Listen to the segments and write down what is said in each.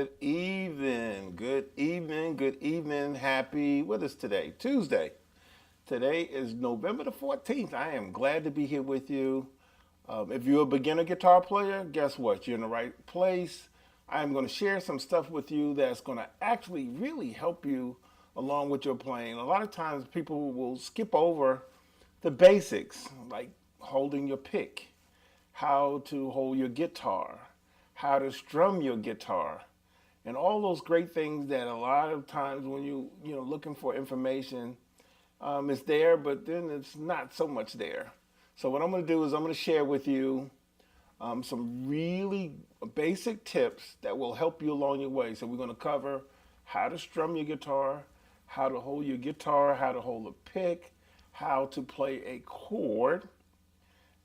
Good evening. Happy, what is today? Tuesday. Today is November the 14th. I am glad to be here with you. If you're a beginner guitar player, guess what? You're in the right place. I'm going to share some stuff with you that's going to actually really help you along with your playing. A lot of times people will skip over the basics, like holding your pick, how to hold your guitar, how to strum your guitar, and all those great things that a lot of times when you looking for information, it's there, but then it's not so much there. So what I'm going to do is I'm going to share with you some really basic tips that will help you along your way. So we're going to cover how to strum your guitar, how to hold your guitar, how to hold a pick, how to play a chord,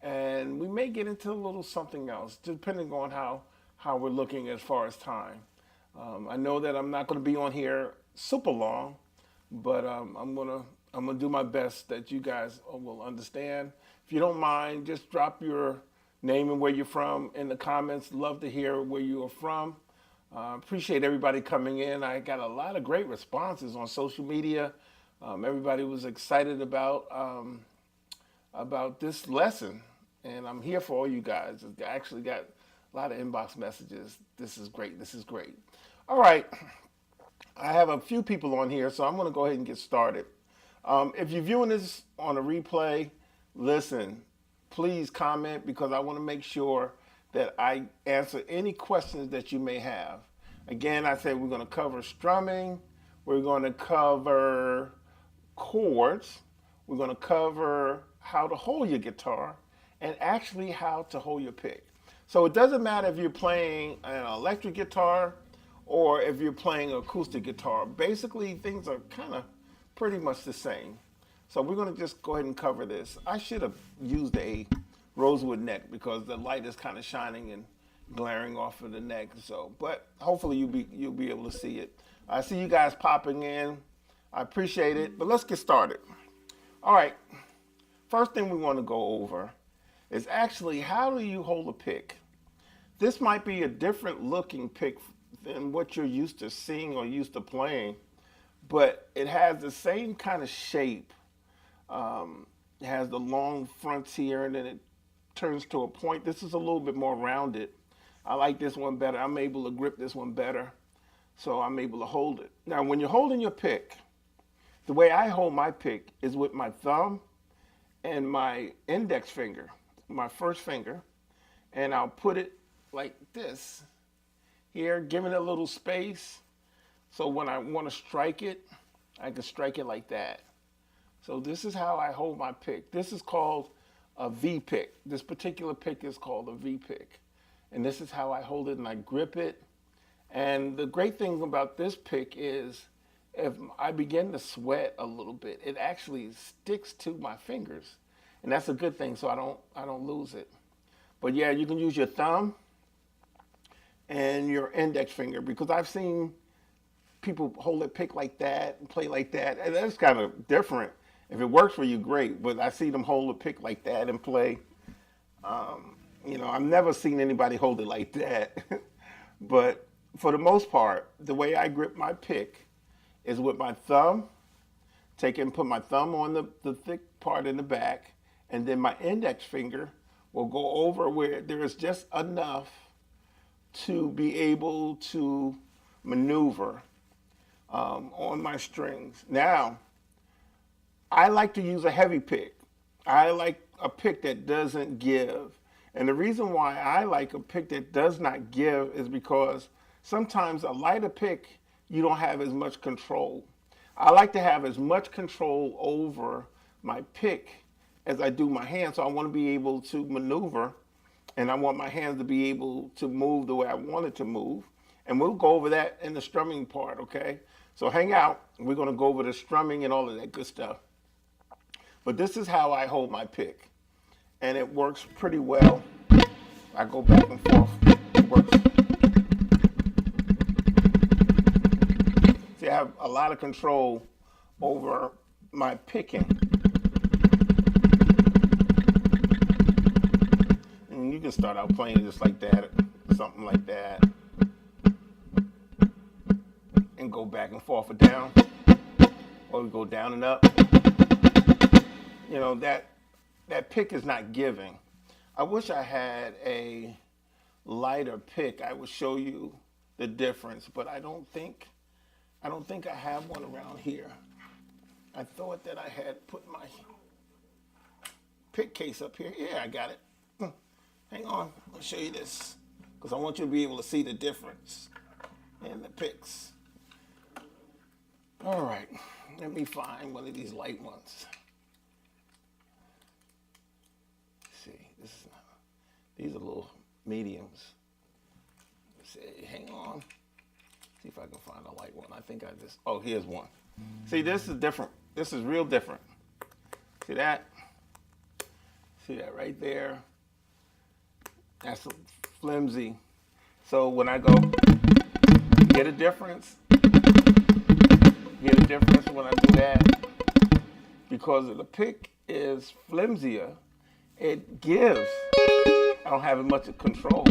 and we may get into a little something else depending on how we're looking as far as time. I know that I'm not going to be on here super long, but I'm gonna do my best that you guys will understand. If you don't mind, just drop your name and where you're from in the comments. Love to hear where you are from. Appreciate everybody coming in. I got a lot of great responses on social media. Everybody was excited about this lesson, and I'm here for all you guys. I actually got a lot of inbox messages. This is great. This is great. All right. I have a few people on here, so I'm going to go ahead and get started. If you're viewing this on a replay, listen, please comment because I want to make sure that I answer any questions that you may have. Again, I said we're going to cover strumming, we're going to cover chords, we're going to cover how to hold your guitar, and actually how to hold your pick. So it doesn't matter if you're playing an electric guitar or if you're playing acoustic guitar. Basically, things are kind of pretty much the same. So we're going to just go ahead and cover this. I should have used a rosewood neck because the light is kind of shining and glaring off of the neck. So, but hopefully you'll be able to see it. I see you guys popping in. I appreciate it. But let's get started. All right. First thing we want to go over is actually how do you hold a pick? This might be a different looking pick than what you're used to seeing or used to playing, but it has the same kind of shape. It has the long fronts here, and then it turns to a point. This is a little bit more rounded. I like this one better. I'm able to grip this one better, so I'm able to hold it. Now, when you're holding your pick, the way I hold my pick is with my thumb and my index finger, my first finger, and I'll put it like this here, giving it a little space. So when I want to strike it, I can strike it like that. So this is how I hold my pick. This is called a V pick. This particular pick is called a V pick. And this is how I hold it and I grip it. And the great thing about this pick is if I begin to sweat a little bit, it actually sticks to my fingers. And that's a good thing, so I don't lose it. But yeah, you can use your thumb and your index finger because I've seen people hold a pick like that and play like that. And that's kind of different. If it works for you, great. But I see them hold a pick like that and play. I've never seen anybody hold it like that. But for the most part, the way I grip my pick is with my thumb. Put my thumb on the thick part in the back, and then my index finger will go over where there is just enough to be able to maneuver on my strings. Now, I like to use a heavy pick. I like a pick that doesn't give. And the reason why I like a pick that does not give is because sometimes a lighter pick, you don't have as much control. I like to have as much control over my pick as I do my hands. So I want to be able to maneuver, and I want my hands to be able to move the way I want it to move. And we'll go over that in the strumming part, okay? So hang out. We're going to go over the strumming and all of that good stuff. But this is how I hold my pick. And it works pretty well. I go back and forth. It works. See, I have a lot of control over my picking. And you can start out playing just like that, something like that. or we go down and up, you know, that pick is not giving. I wish I had a lighter pick. I would show you the difference, but I don't think I have one around here. I thought that I had put my pick case up here. Yeah, I got it. Hang on, I'll show you this because I want you to be able to see the difference in the picks. All right, let me find one of these light ones. Let's see, these are little mediums. Let's see, hang on. See if I can find a light one. I think I just, oh, here's one. See, this is different. This is real different. See that? See that right there? That's flimsy. So when I go, get a difference? Get a difference when I do that? Because the pick is flimsier, it gives. I don't have as much control.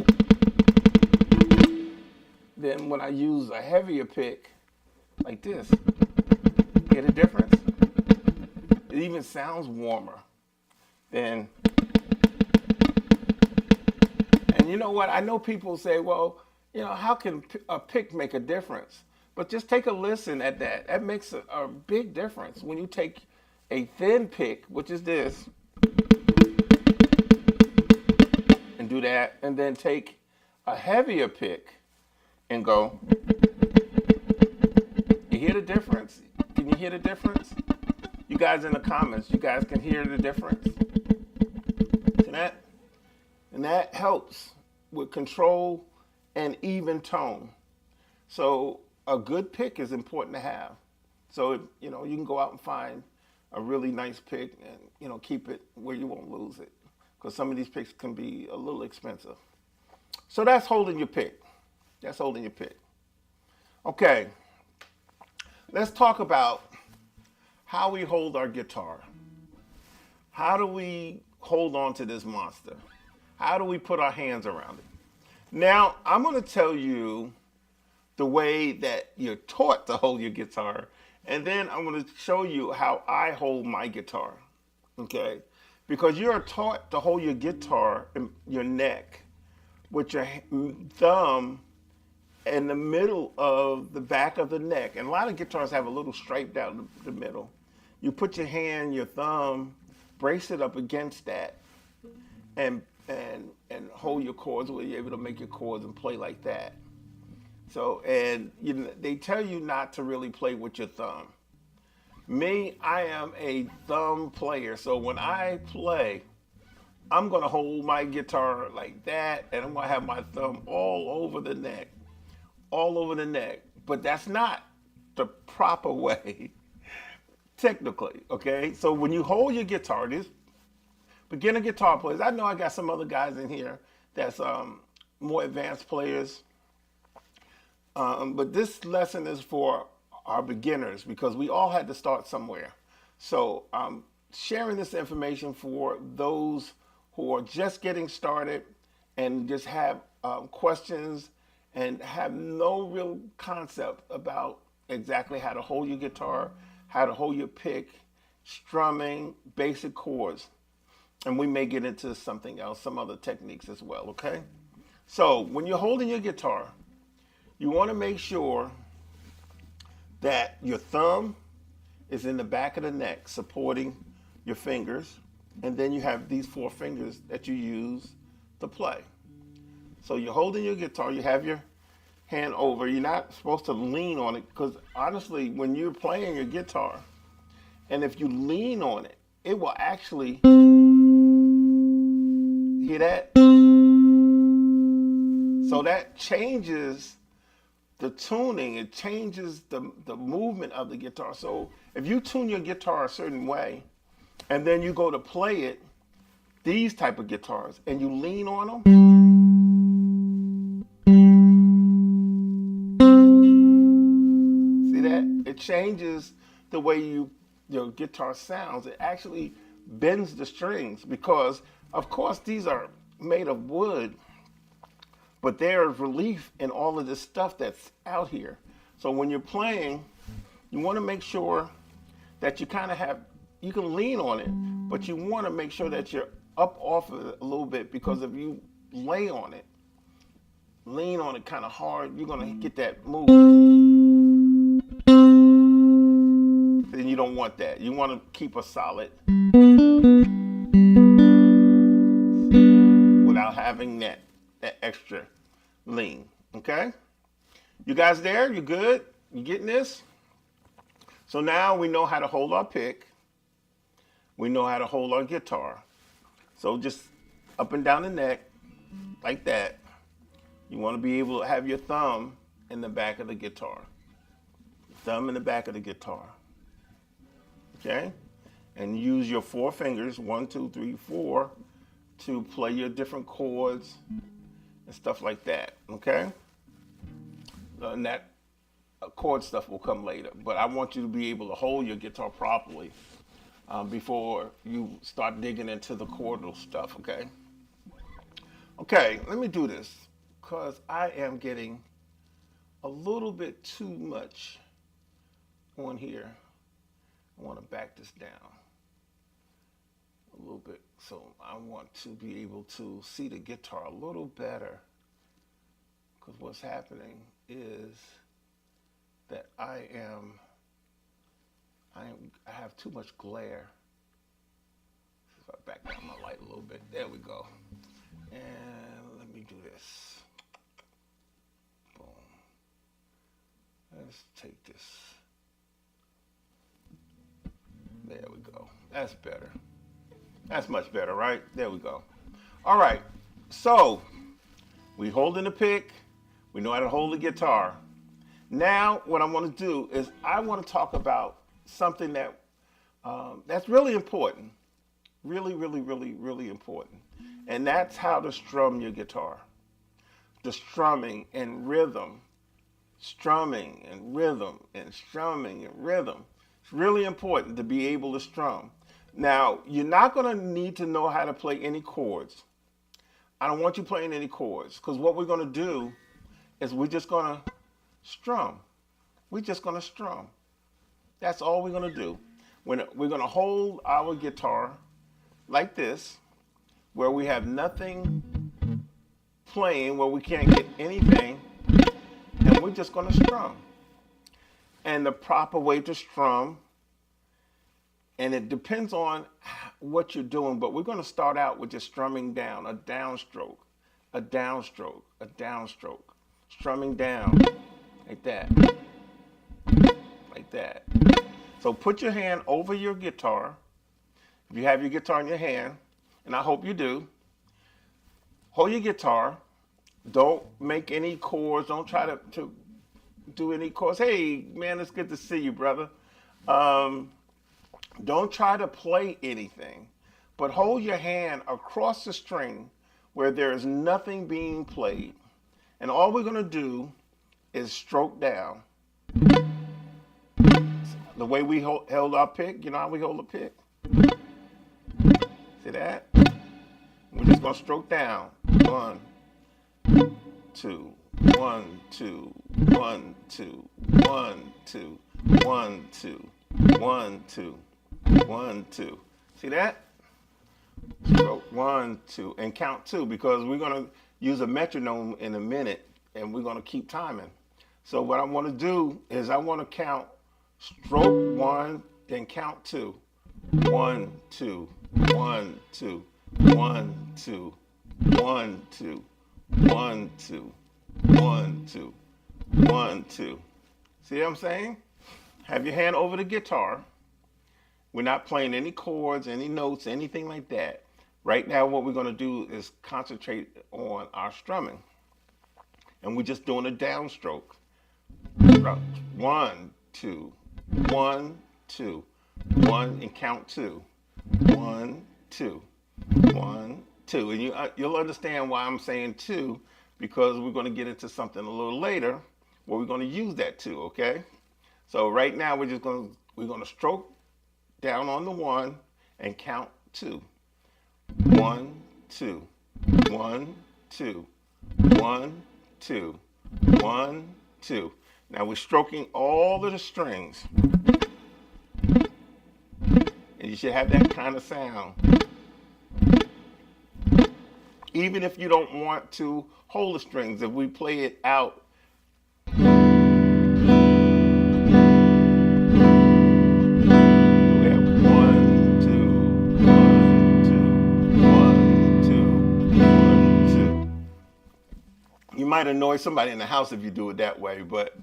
Then when I use a heavier pick, like this, get a difference? It even sounds warmer than. And you know what? I know people say, well, you know, how can a pick make a difference? But just take a listen at that. That makes a big difference. When you take a thin pick, which is this, and do that, and then take a heavier pick and go. You hear the difference? Can you hear the difference? You guys in the comments, you guys can hear the difference? See that? And that helps with control and even tone. So a good pick is important to have. So, you know, you can go out and find a really nice pick and, you know, keep it where you won't lose it. Because some of these picks can be a little expensive. So that's holding your pick. That's holding your pick. Okay, let's talk about how we hold our guitar. How do we hold on to this monster? How do we put our hands around it? Now, I'm going to tell you the way that you're taught to hold your guitar, and then I'm going to show you how I hold my guitar, okay? Because you're taught to hold your guitar in your neck with your thumb in the middle of the back of the neck. And a lot of guitars have a little stripe down the middle. You put your hand, your thumb, brace it up against that, and hold your chords where you're able to make your chords and play like that. So, and you know, they tell you not to really play with your thumb. Me, I am a thumb player. So when I play, I'm going to hold my guitar like that, and I'm going to have my thumb all over the neck. All over the neck. But that's not the proper way, technically, okay? So when you hold your guitar, this beginner guitar players, I know I got some other guys in here that's more advanced players, but this lesson is for our beginners because we all had to start somewhere. So I'm sharing this information for those who are just getting started and just have questions and have no real concept about exactly how to hold your guitar, how to hold your pick, strumming, basic chords. And we may get into something else, some other techniques as well, okay? So when you're holding your guitar, you want to make sure that your thumb is in the back of the neck, supporting your fingers. And then you have these 4 fingers that you use to play. So you're holding your guitar, you have your hand over. You're not supposed to lean on it because honestly, when you're playing your guitar, and if you lean on it, it will actually, hear that? So that changes the tuning, it changes the movement of the guitar. So if you tune your guitar a certain way, and then you go to play it, these type of guitars, and you lean on them, see that? It changes the way your guitar sounds. It actually bends the strings because, of course, these are made of wood, but there's relief in all of this stuff that's out here. So when you're playing, you want to make sure that you kind of have, you can lean on it, but you want to make sure that you're up off of it a little bit, because if you lay on it, lean on it kind of hard, you're going to get that move. Then you don't want that. You want to keep a solid without having that extra lean. Okay? You guys there? You good? You getting this? So now we know how to hold our pick. We know how to hold our guitar. So just up and down the neck, like that. You want to be able to have your thumb in the back of the guitar. Thumb in the back of the guitar. Okay? And use your 4 fingers, 1, 2, 3, 4, to play your different chords and stuff like that. Okay? And that chord stuff will come later. But I want you to be able to hold your guitar properly before you start digging into the chordal stuff. Okay? Okay, let me do this, because I am getting a little bit too much on here. I want to back this down a little bit, so I want to be able to see the guitar a little better, because what's happening is that I have too much glare. If I back down my light a little bit, there we go. And let me do this. Boom. Let's take this. There we go. That's better. That's much better, right? There we go. All right. So we holding the pick. We know how to hold the guitar. Now what I want to do is I want to talk about something that that's really important. Really, really, really, really important. And that's how to strum your guitar. The strumming and rhythm. Strumming and rhythm and strumming and rhythm. It's really important to be able to strum. Now, you're not going to need to know how to play any chords. I don't want you playing any chords, because what we're going to do is we're just going to strum. We're just going to strum. That's all we're going to do. We're going to hold our guitar like this, where we have nothing playing, where we can't get anything, and we're just going to strum. And the proper way to strum, and it depends on what you're doing, but we're going to start out with just strumming down, a downstroke, a downstroke, a downstroke, strumming down, like that, like that. So put your hand over your guitar. If you have your guitar in your hand, and I hope you do, hold your guitar. Don't make any chords. Don't try to do any chords. Hey, man, it's good to see you, brother. Don't try to play anything, but hold your hand across the string where there is nothing being played. And all we're going to do is stroke down. The way we held our pick, you know how we hold a pick? See that? We're just going to stroke down. 1, 2, 1, 2, 1, 2, 1, 2, 1, 2, 1, 2, 1, 2. See that? Stroke 1, 2, and count 2, because we're going to use a metronome in a minute, and we're going to keep timing. So what I want to do is I want to count stroke 1, then count 2. 1, 2, 1, 2, 1, 2, 1, 2, 1, 2, 1, 2, 1, 2. See what I'm saying? Have your hand over the guitar. We're not playing any chords, any notes, anything like that. Right now, what we're going to do is concentrate on our strumming. And we're just doing a downstroke. 1, 2, 1, 2, 1, and count 2. 1, 2, 1, 2. And you'll understand why I'm saying 2, because we're going to get into something a little later where we're going to use that 2, okay? So right now we're going to stroke down on the 1 and count 2. 1, 2, 1, 2, 1, 2, 1, 2. Now we're stroking all of the strings. You should have that kind of sound. Even if you don't want to hold the strings, if we play it out, we have 1, 2, 1, 2, 1, 2, 1, 2. You might annoy somebody in the house if you do it that way, but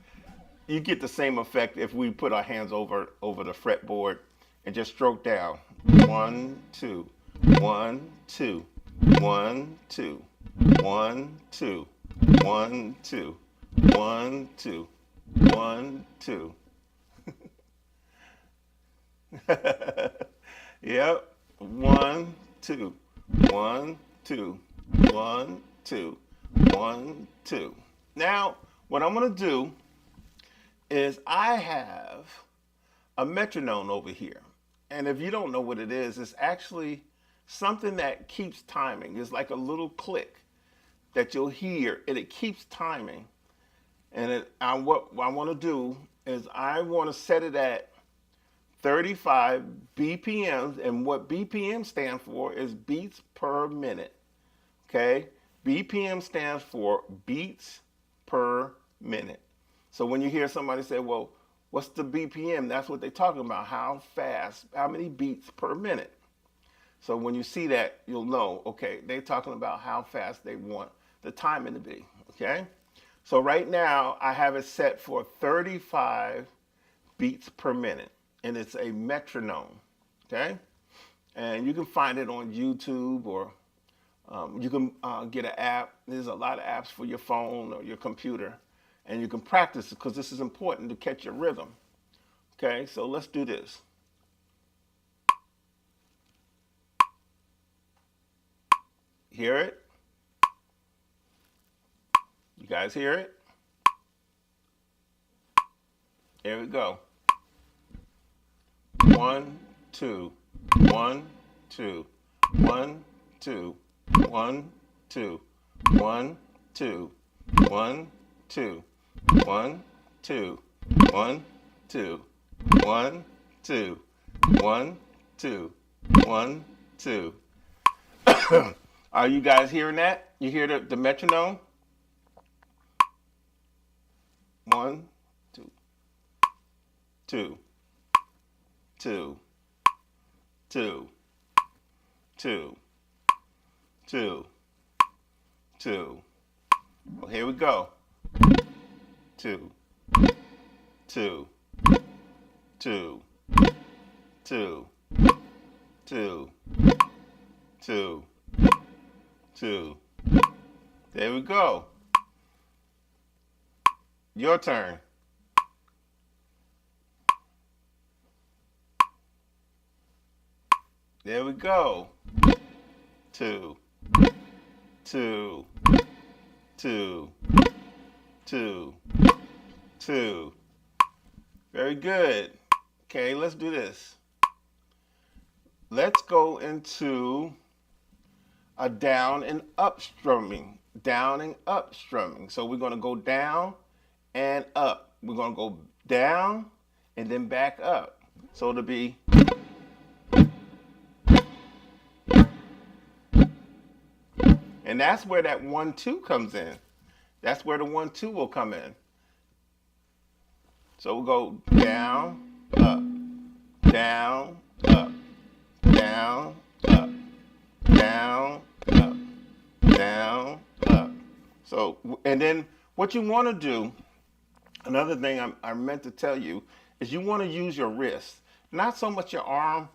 you get the same effect if we put our hands over the fretboard and just stroke down. 1, 2, 1, 2, 1, 2, 1, 2, 1, 2, 1, 2, 1, 2. Yep. 1, 2, 1, 2, 1, 2, 1, 2. Now, what I'm going to do is I have a metronome over here. And if you don't know what it is, it's actually something that keeps timing. It's like a little click that you'll hear, and it keeps timing. And what I want to do is I want to set it at 35 BPMs, and what BPM stands for is beats per minute. Okay? BPM stands for beats per minute. So when you hear somebody say, well, what's the BPM? That's what they're talking about. How fast, how many beats per minute. So when you see that, you'll know, okay, they're talking about how fast they want the timing to be, okay? So right now, I have it set for 35 beats per minute, and it's a metronome, okay? And you can find it on YouTube, or you can get an app. There's a lot of apps for your phone or your computer, and you can practice it because this is important to catch your rhythm, okay? So let's do this. Hear it? You guys hear it? Here we go. 1, 2, 1, 2, 1, 2, 1, 2, 1, 2, 1, 2, 1, 2, 1, 2, 1, 2, 1, 2, 1, 2. Are you guys hearing that? You hear the metronome? 1, 2, 2, 2, 2, 2, 2, 2. Well, here we go. 2, 2, 2, 2, 2, 2, 2. There we go. Your turn. There we go. 2, 2, 2, 2, 2. Very good. Okay, let's do this. Let's go into a down and up strumming. Down and up strumming. So we're going to go down and up. We're going to go down and then back up. So it'll be and that's where that 1, 2 comes in. That's where the 1, 2 will come in. So we'll go down, up, down, up, down, up, down, up, down, up. So, and then what you want to do, another thing I meant to tell you, is you want to use your wrist, not so much your arm.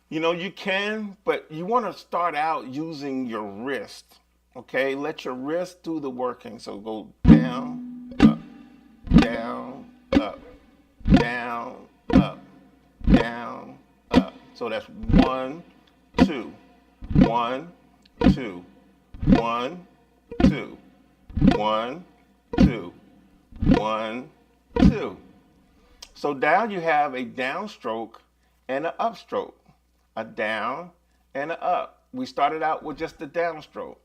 You know, you can, but you want to start out using your wrist, okay? Let your wrist do the working. So go down, up, down, up, down, up, down, up. So that's 1, 2, 1, 2, 1, 2, 1, 2, 1, 2. So now you have a downstroke and an upstroke. A down and an up. We started out with just the downstroke.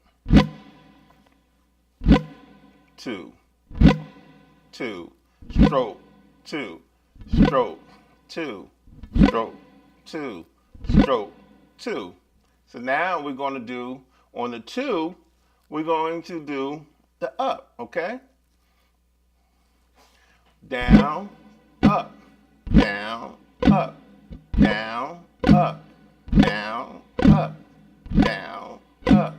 2, 2, stroke, 2, stroke, 2, stroke, 2, stroke, 2. So now we're going to do, on the 2, we're going to do the up, okay? Down, up, down, up, down, up, down, up, down, up,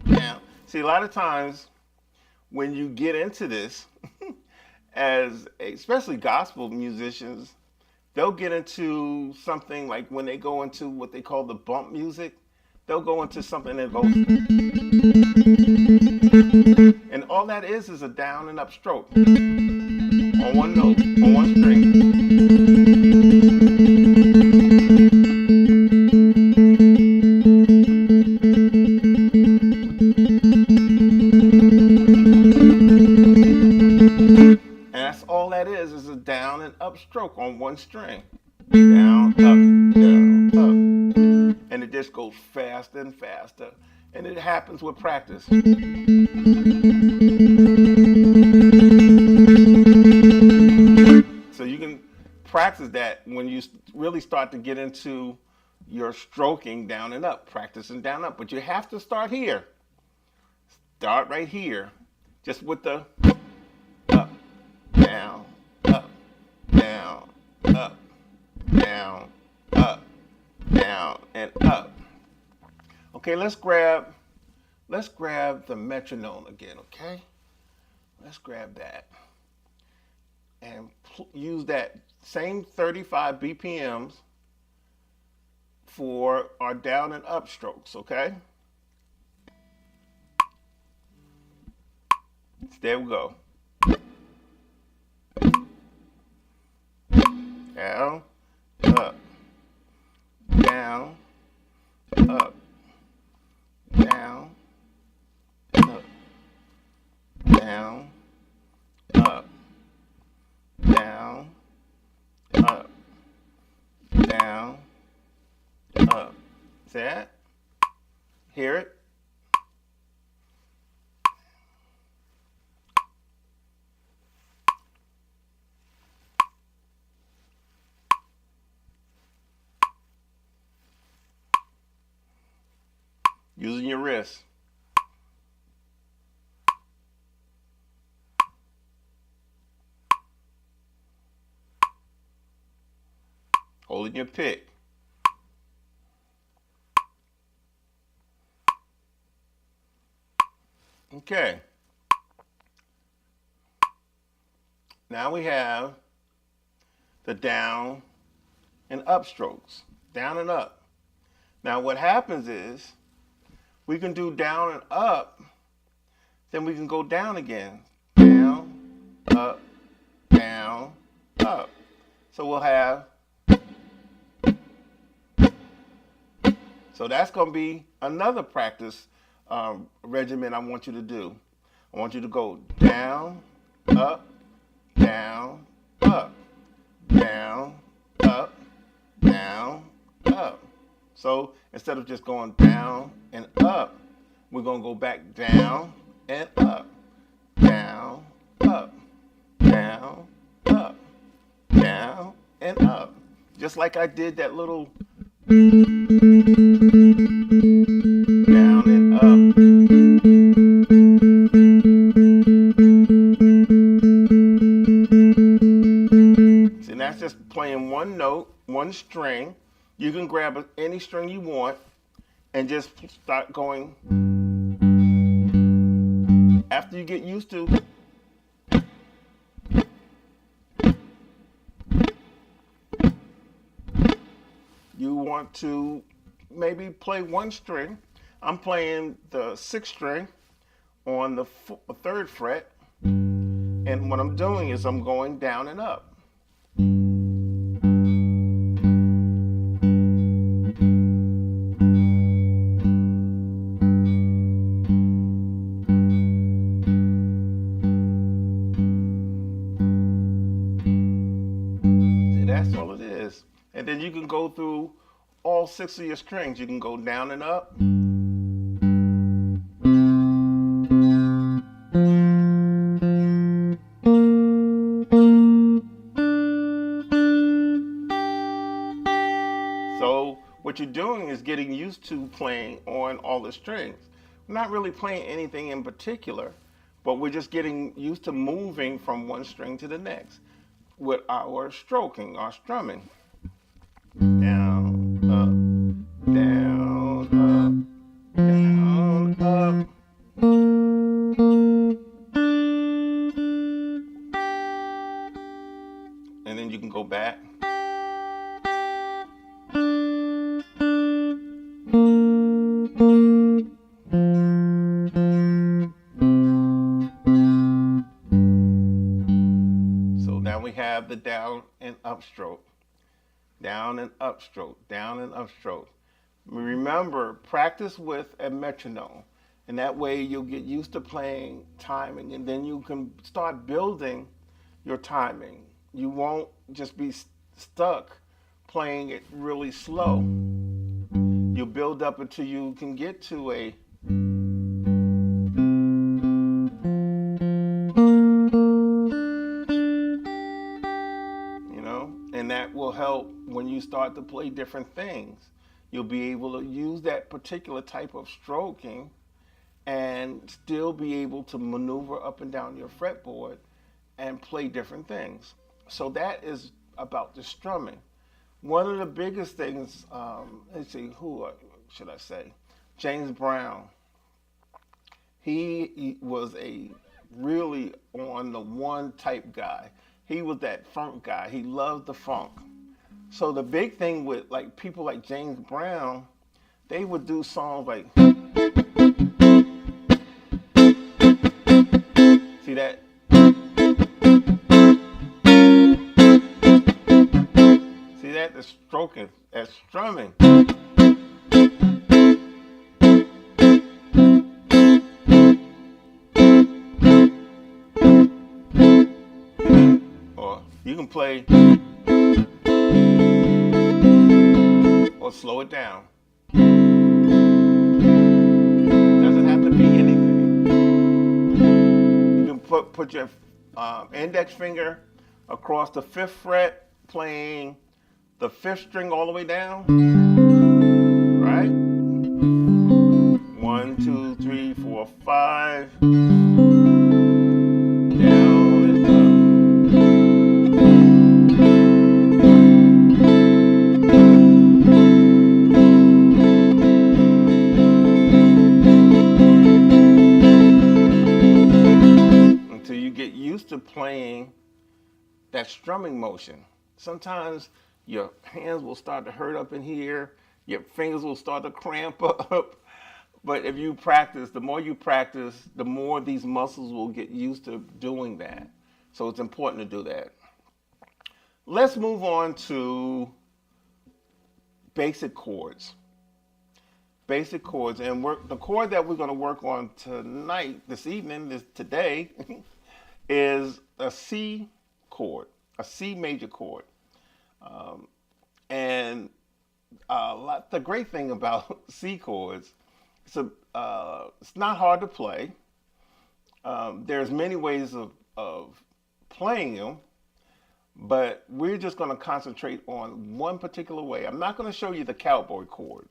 down. See, a lot of times when you get into this, as especially gospel musicians, they'll get into something like when they go into what they call the bump music, they'll go into something that goes, and all that is a down and up stroke on one note, on one string. And that's all that is a down and up stroke on one string. Down, up, and it just goes faster and faster. And it happens with practice. So you can practice that when you really start to get into your stroking down and up, practicing down and up. But you have to start here. Start right here, just with the up, down, up, down, up, down, up, down, and up. Okay, let's grab the metronome again, okay? Let's grab that and use that same 35 BPMs for our down and up strokes, okay? So there we go. Down, up, down, up, down, up, down, up, down, up, down, up. See that? Hear it? Using your wrist. Holding your pick. Okay. Now we have the down and up strokes. Down and up. Now what happens is we can do down and up, then we can go down again. Down, up, down, up. So we'll have, so that's going to be another practice regimen I want you to do. I want you to go down, up, down, up, down, up, down, up. So instead of just going down and up, we're going to go back down and up, down, up, down, up, down, and up. Just like I did that little down and up. See, that's just playing one note, one string. You can grab any string you want and just start going. After you get used to you want to maybe play one string. I'm playing the 6th string on the 3rd fret, and what I'm doing is I'm going down and up. That's all it is. And then you can go through all 6 of your strings. You can go down and up. So what you're doing is getting used to playing on all the strings. We're not really playing anything in particular, but we're just getting used to moving from one string to the next with our stroking, our strumming. Down, up, down, up, down, up. And then you can go back. So now we have the down and up stroke. Down and up stroke, down and up stroke. Remember, practice with a metronome. And that way you'll get used to playing timing, and then you can start building your timing. You won't just be stuck playing it really slow. You'll build up until you can get to a and that will help when you start to play different things. You'll be able to use that particular type of stroking and still be able to maneuver up and down your fretboard and play different things. So that is about the strumming. One of the biggest things, let's see, who should I say? James Brown. He was a really on the one type guy. He was that funk guy. He loved the funk. So the big thing with like people like James Brown, they would do songs like, see that? See that? The stroking, that's strumming. Or you can play or slow it down. Doesn't have to be anything. You can put your index finger across the 5th fret, playing the 5th string all the way down. Right? 1, 2, 3, 4, 5. Down and up. Until you get used to playing that strumming motion. Sometimes your hands will start to hurt up in here. Your fingers will start to cramp up. But if you practice, the more you practice, the more these muscles will get used to doing that. So it's important to do that. Let's move on to basic chords. Basic chords. And the chord that we're going to work on tonight, this evening, today, is a C chord, a C major chord. The great thing about C chords, it's not hard to play. There's many ways of playing them, but we're just going to concentrate on one particular way. I'm not going to show you the cowboy chord.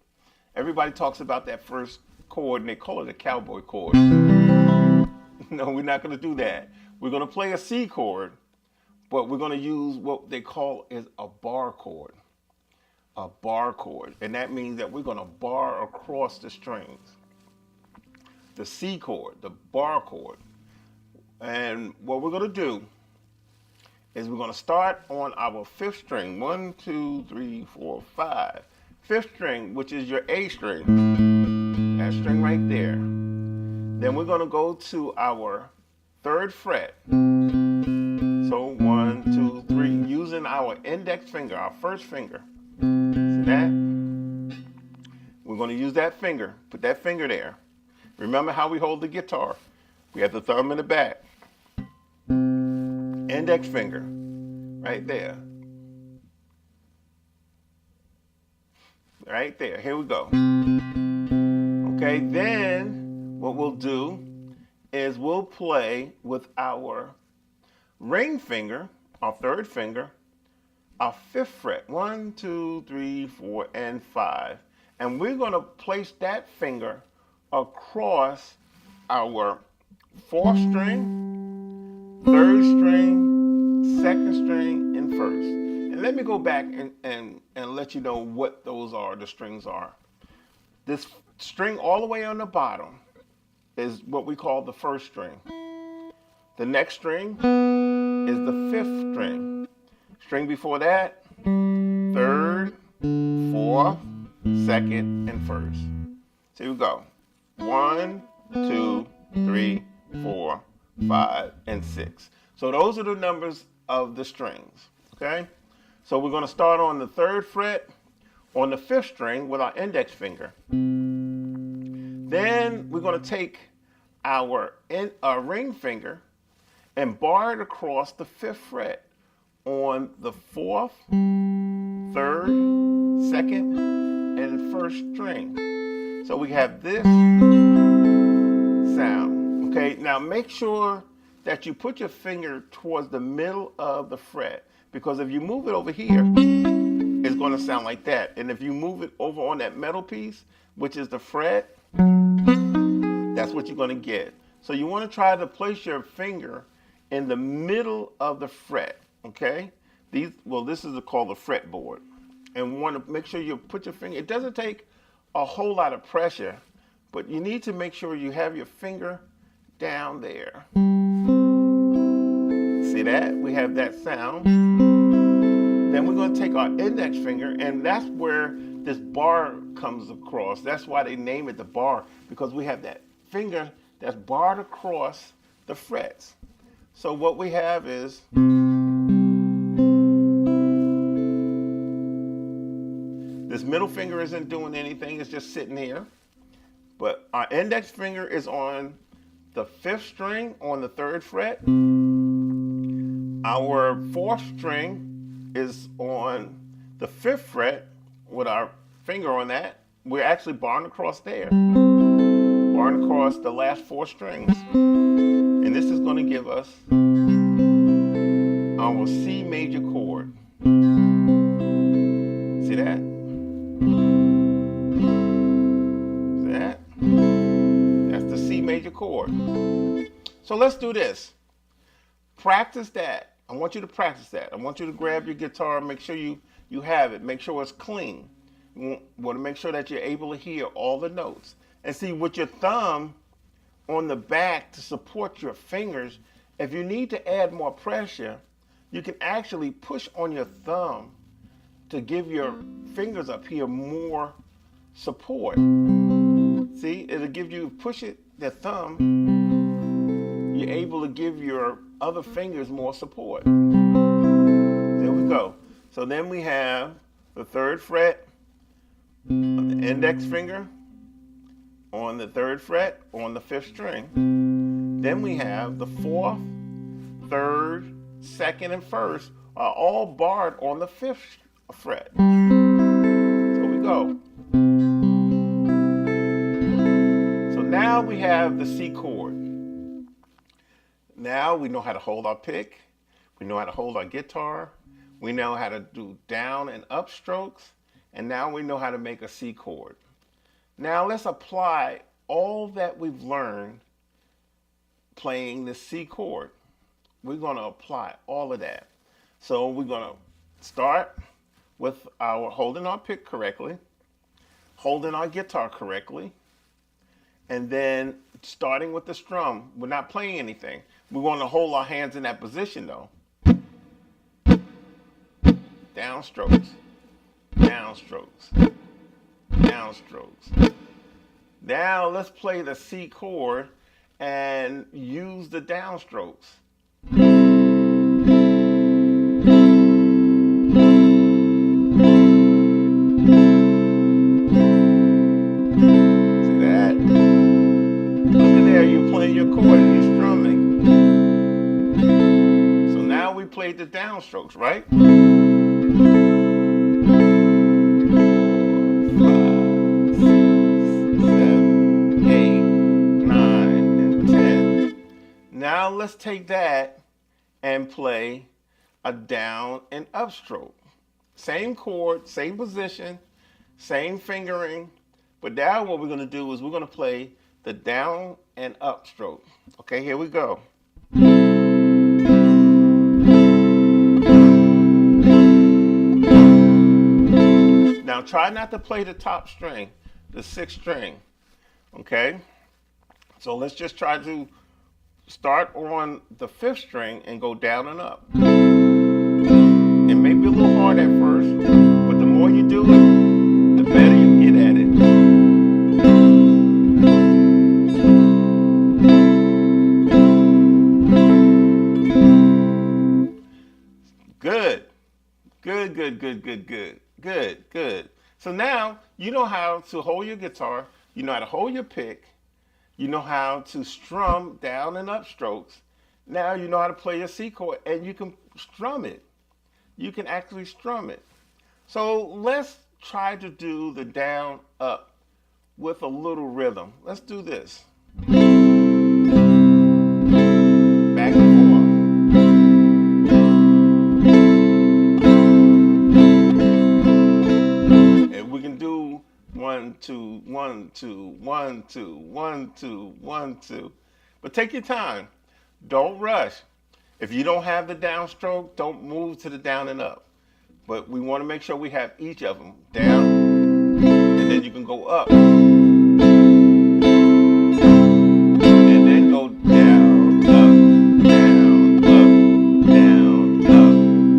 Everybody talks about that first chord and they call it a cowboy chord. No, we're not going to do that. We're going to play a C chord, but we're going to use what they call is a bar chord. A bar chord. And that means that we're going to bar across the strings. The C chord, the bar chord. And what we're going to do is we're going to start on our 5th string. 1, 2, 3, 4, 5. 5th string, which is your A string. That string right there. Then we're going to go to our 3rd fret. So 1, 2, 3, using our index finger, our first finger. See that? We're going to use that finger. Put that finger there. Remember how we hold the guitar. We have the thumb in the back. Index finger. Right there. Right there. Here we go. Okay, then what we'll do is we'll play with our ring finger, our 3rd finger, our 5th fret. 1, 2, 3, 4, and 5. And we're going to place that finger across our 4th string, 3rd string, 2nd string, and 1st. And let me go back and let you know what those are, the strings are. This string all the way on the bottom is what we call the 1st string. The next string is the 5th string. String before that, 3rd, 4th, 2nd, and 1st. So here we go. 1, 2, 3, 4, 5, and 6. So those are the numbers of the strings, okay? So we're going to start on the 3rd fret on the 5th string with our index finger. Then we're going to take our ring finger and bar it across the 5th fret on the 4th, 3rd, 2nd, and 1st string. So we have this sound. Okay, now make sure that you put your finger towards the middle of the fret, because if you move it over here, it's going to sound like that. And if you move it over on that metal piece, which is the fret, that's what you're going to get. So you want to try to place your finger in the middle of the fret, okay? This is called the fretboard. And we want to make sure you put your finger, it doesn't take a whole lot of pressure, but you need to make sure you have your finger down there. See that? We have that sound. Then we're going to take our index finger, and that's where this bar comes across. That's why they name it the bar, because we have that finger that's barred across the frets. So what we have is this middle finger isn't doing anything, it's just sitting here. But our index finger is on the 5th string on the 3rd fret. Our 4th string is on the 5th fret with our finger on that. We're actually barring across there. Barring across the last 4 strings. And this is going to give us our C major chord. See that? See that? That's the C major chord. So let's do this. Practice that. I want you to practice that. I want you to grab your guitar, make sure you have it. Make sure it's clean. You want to make sure that you're able to hear all the notes. And see, with your thumb on the back to support your fingers, if you need to add more pressure, you can actually push on your thumb to give your fingers up here more support. See, it'll give you, push it, the thumb, you're able to give your other fingers more support. There we go. So then we have the 3rd fret, the index finger on the 3rd fret on the 5th string. Then we have the 4th, 3rd, 2nd, and 1st are all barred on the 5th fret. So we go. So now we have the C chord. Now we know how to hold our pick. We know how to hold our guitar. We know how to do down and up strokes. And now we know how to make a C chord. Now let's apply all that we've learned playing the C chord. We're going to apply all of that. So we're going to start with our holding our pick correctly, holding our guitar correctly, and then starting with the strum. We're not playing anything. We want to hold our hands in that position though. Down strokes, down strokes, down strokes. Now let's play the C chord and use the downstrokes. See that? Look at there, you're playing your chord and you're strumming. So now we played the downstrokes, right? 4, 5, 6, 7, 8, 9, and 10. Now let's take that and play a down and up stroke. Same chord, same position, same fingering. But now what we're going to do is we're going to play the down and up stroke. Okay, here we go. Now try not to play the top string, the sixth string. Okay? So let's just try to start on the fifth string and go down and up. It may be a little hard at first, but the more you do it, the better you get at it. Good. Good, good, good, good, good. Good, good. So now you know how to hold your guitar, you know how to hold your pick, you know how to strum down and up strokes. Now you know how to play your C chord and you can strum it. You can actually strum it. So let's try to do the down up with a little rhythm. Let's do this. Back and forth. And we can do 1, 2, 1, 2, 1, 2, 1, 2, 1, 2. But take your time. Don't rush. If you don't have the downstroke, don't move to the down and up. But we want to make sure we have each of them down, and then you can go up. And then go down, up, down, up, down, up,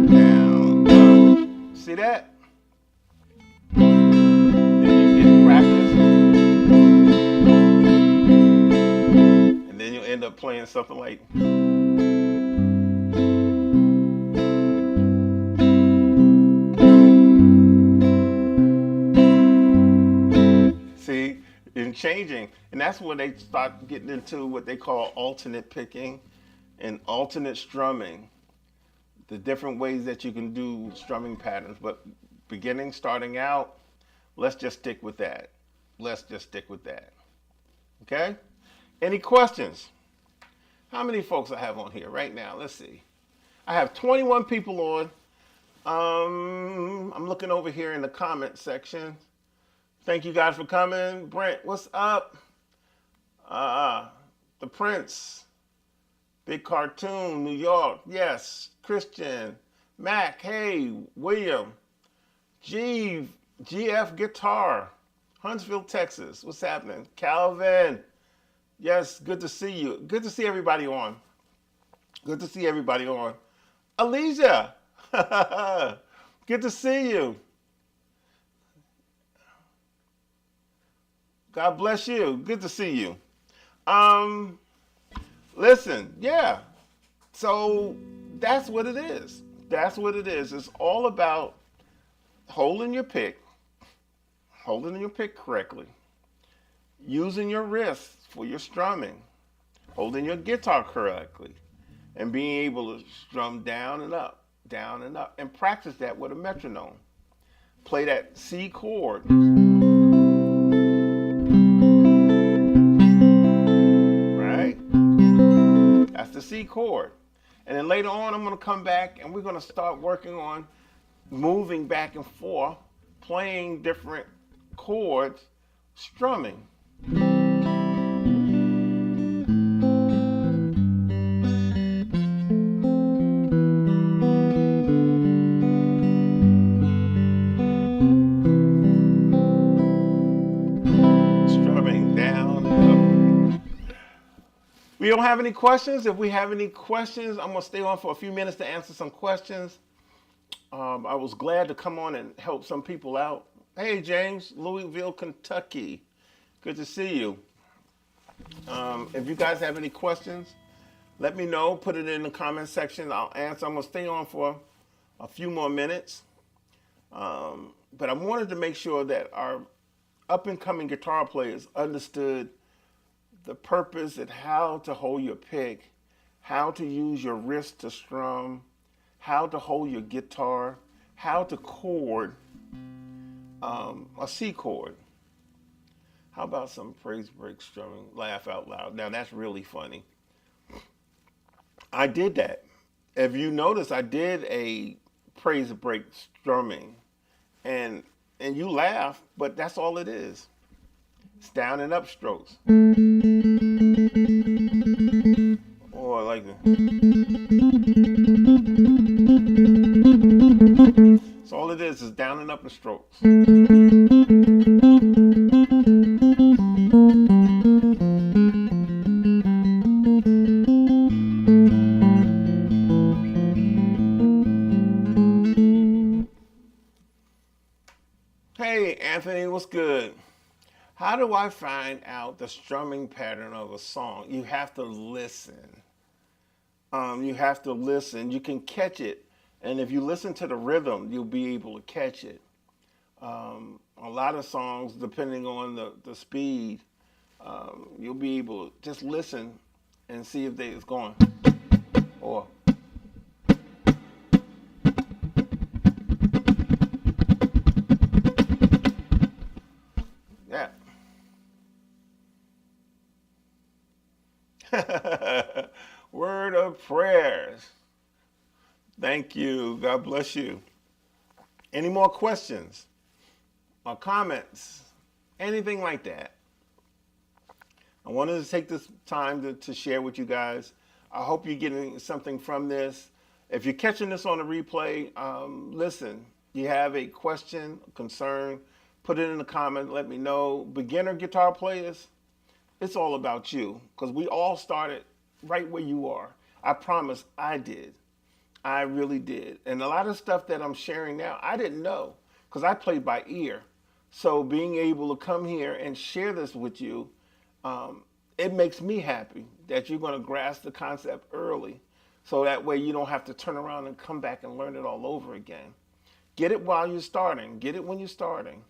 down, up. See that? Then you get practice. And then you'll end up playing something like... and changing, and that's when they start getting into what they call alternate picking and alternate strumming, the different ways that you can do strumming patterns. But starting out, let's just stick with that. Let's just stick with that. Okay? Any questions? How many folks I have on here right now? Let's see. I have 21 people on. I'm looking over here in the comment section. Thank you guys for coming. Brent, what's up? The Prince, Big Cartoon, New York. Yes. Christian, Mac, hey, William, GF Guitar, Huntsville, Texas. What's happening? Calvin, yes, good to see you. Good to see everybody on. Good to see everybody on. Alicia, good to see you. God bless you. Good to see you. Listen, yeah. So that's what it is. That's what it is. It's all about holding your pick correctly, using your wrists for your strumming, holding your guitar correctly, and being able to strum down and up, and practice that with a metronome. Play that C chord. That's the C chord. And then later on, I'm going to come back and we're going to start working on moving back and forth, playing different chords, strumming. Strumming down and up. We don't have any questions. If we have any questions, I'm going to stay on for a few minutes to answer some questions. I was glad to come on and help some people out. Hey, James, Louisville, Kentucky. Good to see you. If you guys have any questions, let me know. Put it in the comment section. I'll answer. I'm going to stay on for a few more minutes. But I wanted to make sure that our up-and-coming guitar players understood the purpose and how to hold your pick, how to use your wrist to strum, how to hold your guitar, how to chord a C chord. How about some praise break strumming, laugh out loud? Now that's really funny. I did that. If you notice, I did a praise break strumming, and and you laugh, but that's all it is. It's down and up strokes, or like so all it is down and up and strokes. Hey Anthony, what's good? How do I find out the strumming pattern of a song? You have to listen. You have to listen. You can catch it, and if you listen to the rhythm, you'll be able to catch it. A lot of songs, depending on the speed, you'll be able to just listen and see if it's going. Or yeah. Word of prayers. Thank you. God bless you. Any more questions or comments? Anything like that? I wanted to take this time to share with you guys. I hope you're getting something from this. If you're catching this on a replay, listen, you have a question, a concern, put it in the comment, let me know. Beginner guitar players, it's all about you, because we all started right where you are. I promise I did. I really did. And a lot of stuff that I'm sharing now, I didn't know, because I played by ear. So being able to come here and share this with you, it makes me happy that you're going to grasp the concept early. So that way you don't have to turn around and come back and learn it all over again. Get it while you're starting. Get it when you're starting.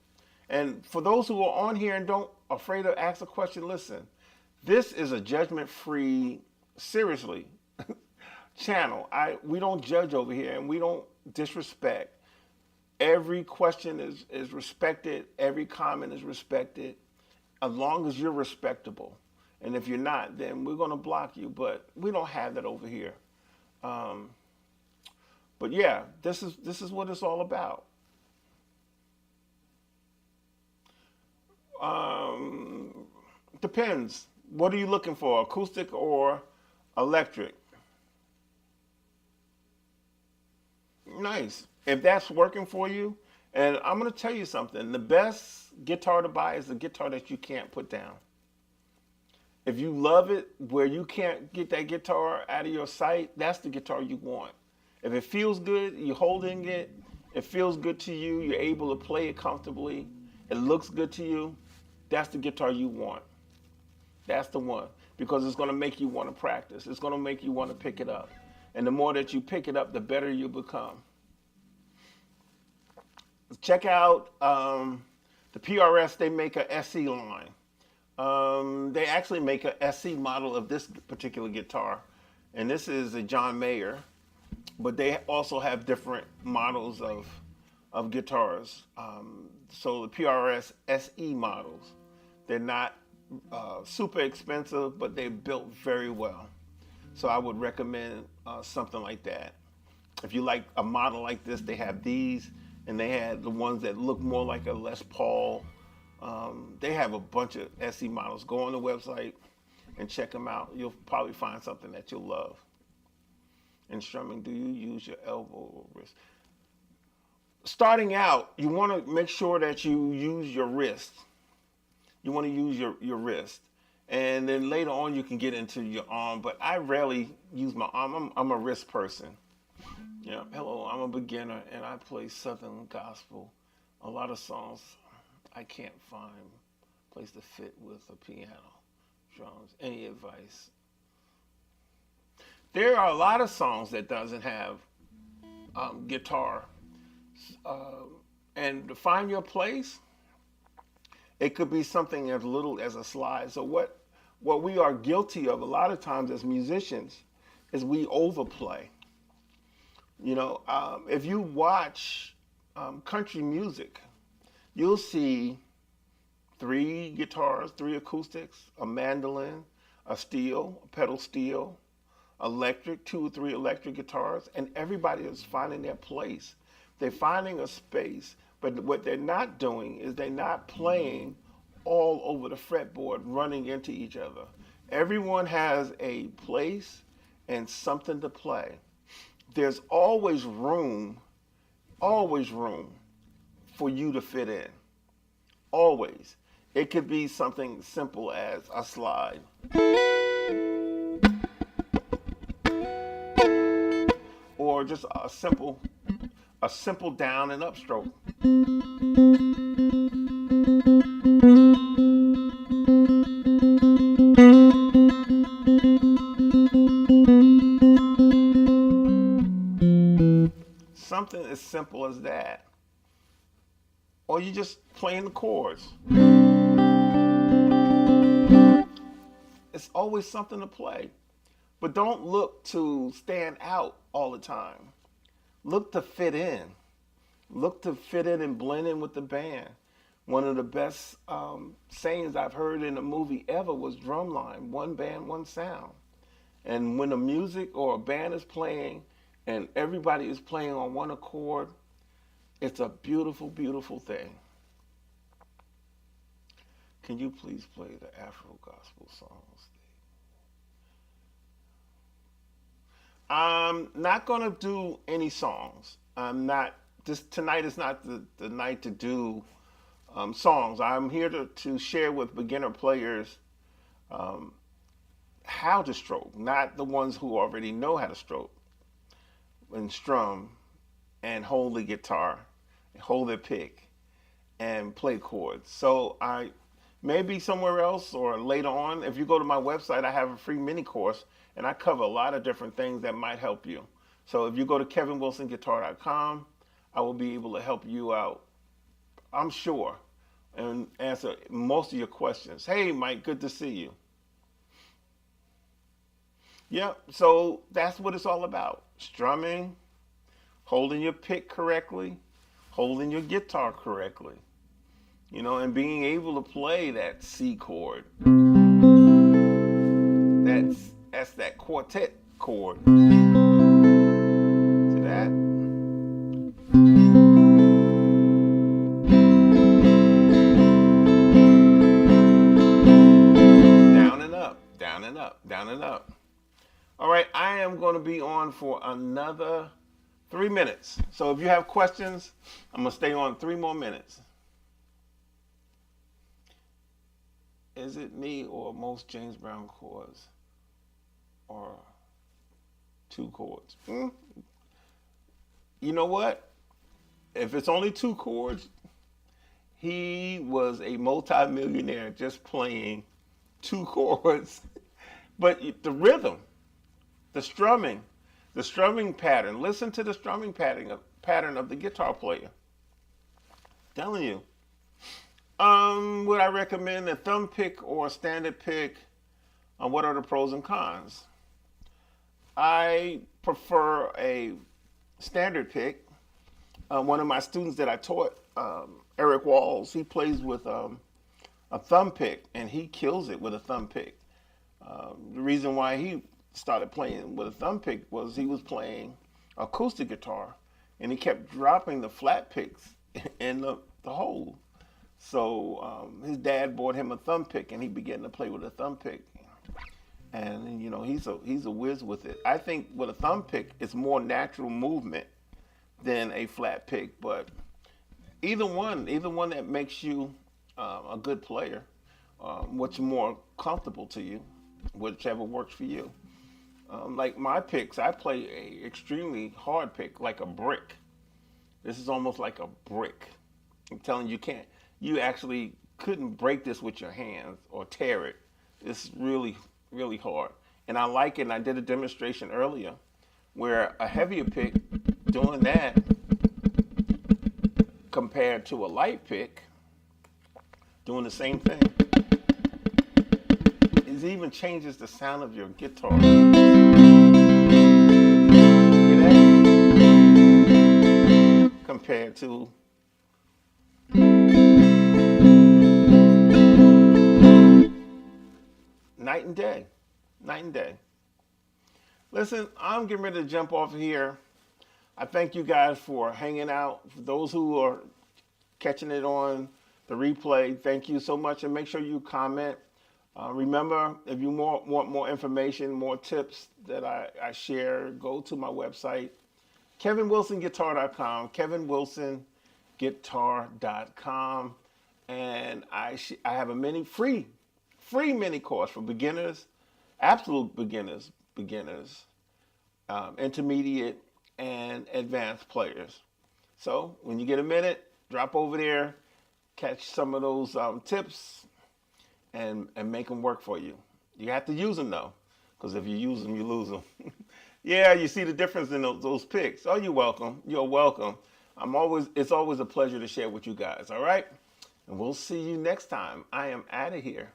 And for those who are on here and don't afraid to ask a question, listen, this is a judgment-free, seriously, channel. We don't judge over here, and we don't disrespect. Every question is respected. Every comment is respected, as long as you're respectable. And if you're not, then we're going to block you. But we don't have that over here. But yeah, this is what it's all about. Depends. What are you looking for, acoustic or electric? Nice. If that's working for you, and I'm going to tell you something, the best guitar to buy is the guitar that you can't put down. If you love it where you can't get that guitar out of your sight, that's the guitar you want. If it feels good, you're holding it, it feels good to you, you're able to play it comfortably, it looks good to you, that's the guitar you want. That's the one, because it's going to make you want to practice. It's going to make you want to pick it up. And the more that you pick it up, the better you become. Check out the PRS, they make a SE line. They actually make a SE model of this particular guitar. And this is a John Mayer. But they also have different models of guitars. So the PRS SE models, they're not super expensive, but they're built very well. So I would recommend something like that. If you like a model like this, they have these, and they had the ones that look more like a Les Paul. They have a bunch of SE models. Go on the website and check them out. You'll probably find something that you'll love. In strumming, do you use your elbow or wrist? Starting out, you want to make sure that you use your wrist. You want to use your wrist. And then later on, you can get into your arm. But I rarely use my arm. I'm a wrist person. You know, hello, I'm a beginner, and I play Southern gospel. A lot of songs I can't find a place to fit with a piano, drums. Any advice? There are a lot of songs that doesn't have guitar. And to find your place, it could be something as little as a slide. So what we are guilty of a lot of times as musicians is we overplay. You know, if you watch country music, you'll see 3 guitars, 3 acoustics, a mandolin, a steel, a pedal steel, electric, 2 or 3 electric guitars, and everybody is finding their place. They're finding a space, but what they're not doing is they're not playing all over the fretboard, running into each other. Everyone has a place and something to play. There's always room for you to fit in. Always. It could be something simple as a slide, or just a simple down and up stroke. Something as simple as that. Or you just playing the chords. It's always something to play. But don't look to stand out all the time. Look to fit in. Look to fit in and blend in with the band. One of the best sayings I've heard in a movie ever was drumline, one band, one sound. And when the music or a band is playing and everybody is playing on one accord, it's a beautiful, beautiful thing. Can you please play the Afro gospel songs? I'm not going to do any songs. Tonight is not the night to do songs. I'm here to share with beginner players how to stroke, not the ones who already know how to stroke and strum and hold the guitar, hold their pick, and play chords. So I maybe somewhere else or later on, if you go to my website, I have a free mini course, and I cover a lot of different things that might help you. So if you go to kevinwilsonguitar.com, I will be able to help you out, I'm sure, and answer most of your questions. Hey, Mike, good to see you. Yep, so that's what it's all about. Strumming, holding your pick correctly, holding your guitar correctly, and being able to play that C chord. That's that quartet chord. To that. Down and up, down and up, down and up. All right, I am going to be on for another 3 minutes. So if you have questions, I'm going to stay on 3 more minutes. Is it me or most James Brown chords are 2 chords? You know what? If it's only 2 chords, he was a multi-millionaire just playing 2 chords. But the rhythm, the strumming pattern, listen to the strumming pattern of the guitar player. I'm telling you. Would I recommend a thumb pick or a standard pick? What are the pros and cons? I prefer a standard pick. One of my students that I taught, Eric Walls, he plays with a thumb pick, and he kills it with a thumb pick. The reason why he started playing with a thumb pick was he was playing acoustic guitar, and he kept dropping the flat picks in the hole. So his dad bought him a thumb pick, and he began to play with a thumb pick. And he's a whiz with it. I think with a thumb pick, it's more natural movement than a flat pick. But either one that makes you a good player, what's more comfortable to you, whichever works for you. Like my picks, I play a extremely hard pick, like a brick. This is almost like a brick. I'm telling you, you actually couldn't break this with your hands or tear it. It's really, really hard. And I like it, and I did a demonstration earlier where a heavier pick doing that compared to a light pick doing the same thing. It even changes the sound of your guitar. Hear that? Compared to night and day. Listen, I'm getting ready to jump off here. I thank you guys for hanging out. For those who are catching it on the replay, thank you so much. And make sure you comment. Remember, if you want more information, more tips that I share, go to my website, kevinwilsonguitar.com, kevinwilsonguitar.com. And I have a free mini course for beginners, absolute beginners, intermediate, and advanced players. So when you get a minute, drop over there, catch some of those tips, and make them work for you. You have to use them though, because if you use them, you lose them. Yeah, you see the difference in those picks. Oh, you're welcome. You're welcome. It's always a pleasure to share with you guys. All right, and we'll see you next time. I am out of here.